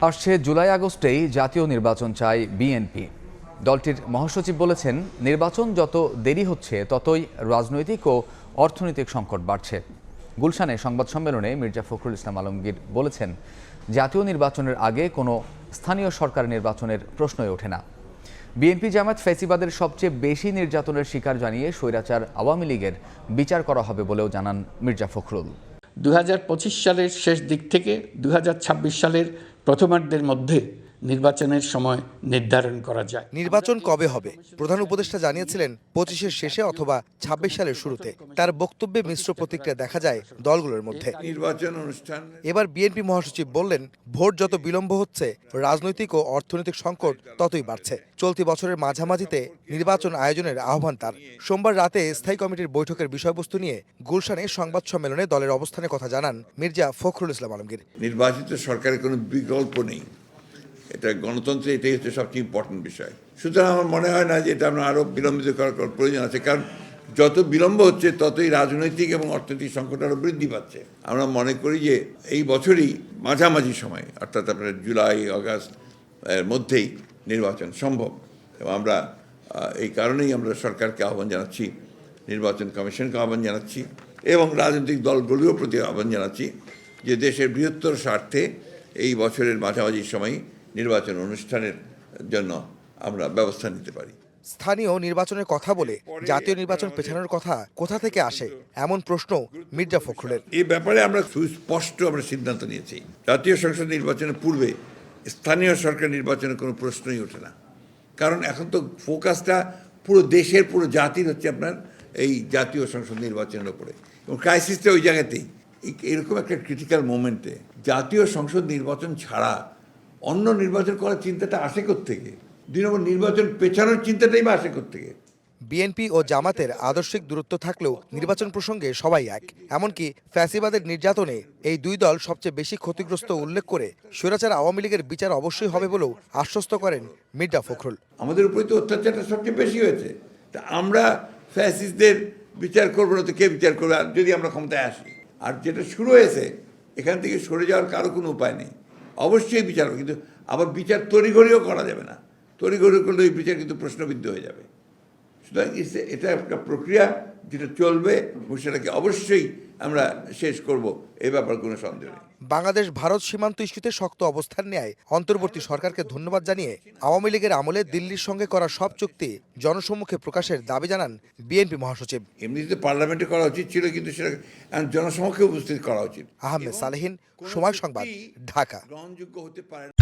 আসছে জুলাই আগস্টেই জাতীয় নির্বাচন চায় বিএনপি। দলটির মহাসচিব বলেছেন, নির্বাচন যত দেরি হচ্ছে ততই রাজনৈতিক ও অর্থনৈতিক সংকট বাড়ছে। গুলশানে সংবাদ সম্মেলনে মির্জা ফখরুল ইসলাম আলমগীর বলেছেন, জাতীয় নির্বাচনের আগে কোনো স্থানীয় সরকার নির্বাচনের প্রশ্নই ওঠে না। বিএনপি জামায়াত ফ্যাসিবাদের সবচেয়ে বেশি নির্যাতনের শিকার জানিয়ে স্বৈরাচার আওয়ামী লীগের বিচার করা হবে বলেও জানান মির্জা ফখরুল। 2025 সালের শেষ দিক থেকে 2026 সালের প্রথমার্ধের মধ্যে নির্বাচনের সময় নির্ধারণ করা যায়। নির্বাচন কবে হবে? প্রধান উপদেষ্টা জানিয়েছিলেন 25-এর শেষে অথবা 26 সালের শুরুতে। তার বক্তব্যে মিশ্র প্রতিক্রিয়া দেখা যায় দলগুলোর মধ্যে। নির্বাচন অনুষ্ঠান এবার বিএনপি মহাসচিব বললেন, ভোট যত বিলম্ব হচ্ছে রাজনৈতিক ও অর্থনৈতিক সংকট ততই বাড়ছে। চলতি বছরের মাঝামাঝিতে নির্বাচন আয়োজনের আহ্বান তার। সোমবার রাতে স্থায়ী কমিটির বৈঠকের বিষয়বস্তু নিয়ে গুলশানে সংবাদ সম্মেলনে দলের অবস্থানের কথা জানান মির্জা ফখরুল ইসলাম আলমগীর। নির্বাচিত সরকারের কোনো বিকল্প নেই, এটা গণতন্ত্রে এটাই হচ্ছে সবচেয়ে ইম্পর্টেন্ট বিষয়। সুতরাং আমার মনে হয় না যে এটা আমরা আরও বিলম্বিত করার প্রয়োজন আছে, কারণ যত বিলম্ব হচ্ছে ততই রাজনৈতিক এবং অর্থনৈতিক সংকট আরও বৃদ্ধি পাচ্ছে। আমরা মনে করি যে এই বছরই মাঝামাঝি সময়, অর্থাৎ আপনার জুলাই আগস্ট এর মধ্যেই নির্বাচন সম্ভব। এবং আমরা এই কারণেই আমরা সরকারকে আহ্বান জানাচ্ছি, নির্বাচন কমিশনকে আহ্বান জানাচ্ছি এবং রাজনৈতিক দলগুলোর প্রতি আহ্বান জানাচ্ছি যে দেশের বৃহত্তর স্বার্থে এই বছরের মাঝামাঝি সময় নির্বাচন অনুষ্ঠানের জন্য আমরা ব্যবস্থা নিতে পারি। স্থানীয় নির্বাচনের কথা বলে জাতীয় নির্বাচন পেছানোর কথা কোথা থেকে আসে, এমন প্রশ্ন মির্জা ফখরুলের। এই ব্যাপারে আমরা সুস্পষ্ট সিদ্ধান্ত নিয়েছি, জাতীয় সংসদ নির্বাচনের পূর্বে স্থানীয় সরকার নির্বাচনের কোনো প্রশ্নই ওঠে না। কারণ এখন তো ফোকাসটা পুরো দেশের, পুরো জাতির হচ্ছে আপনার এই জাতীয় সংসদ নির্বাচনের উপরে, এবং ক্রাইসিসটা ওই জায়গাতেই। এরকম একটা ক্রিটিক্যাল মোমেন্টে জাতীয় সংসদ নির্বাচন ছাড়া অন্য নির্বাচন করার চিন্তাটা আসে কোত্থেকে? 2 নম্বর, নির্বাচন পেছানোর চিন্তাটাই বা আসে কোত্থেকে? বিএনপি ও জামাতের আদর্শিক দূরত্ব থাকলেও নির্বাচন প্রসঙ্গে সবাই এক। এমনকি ফ্যাসিবাদের নির্যাতনে এই দুই দল সবচেয়ে বেশি ক্ষতিগ্রস্ত উল্লেখ করে স্বৈরাচার আওয়ামী লীগের বিচার অবশ্যই হবে বলেও আশ্বস্ত করেন মির্জা ফখরুল। আমাদের উপরে তো অত্যাচারটা সবচেয়ে বেশি হয়েছে, তা আমরা ফ্যাসিস্টদের বিচার করবো না তো কে বিচার করবে? আর যদি আমরা ক্ষমতায় আসি, আর যেটা শুরু হয়েছে এখান থেকে সরে যাওয়ার কারো কোনো উপায় নেই। অবশ্যই বিচার হবে, কিন্তু আবার বিচার তড়িঘড়িও করা যাবে না। তড়িঘড়ি করলে ওই বিচার কিন্তু প্রশ্নবিদ্ধ হয়ে যাবে। সুতরাং এটা একটা প্রক্রিয়া যেটা চলবে, এবং সেটাকে অবশ্যই আমরা শেষ করব, এ ব্যাপার কোনো সন্দেহ নেই। বাংলাদেশ ভারত সীমান্ত ইস্যুতে শক্ত অবস্থান নেয় অন্তর্বর্তী সরকারকে ধন্যবাদ জানিয়ে আওয়ামী লীগের আমলে দিল্লির সঙ্গে করা সব চুক্তি জনসম্মুখে প্রকাশের দাবি জানান বিএনপি মহাসচিব। এমনিতে পার্লামেন্টে করা উচিত ছিল, কিন্তু সেটা জনসমক্ষে উপস্থিত করা উচিত। আহমেদ সালেহীন, সময় সংবাদ, ঢাকা। গ্রহণযোগ্য হতে পারে না।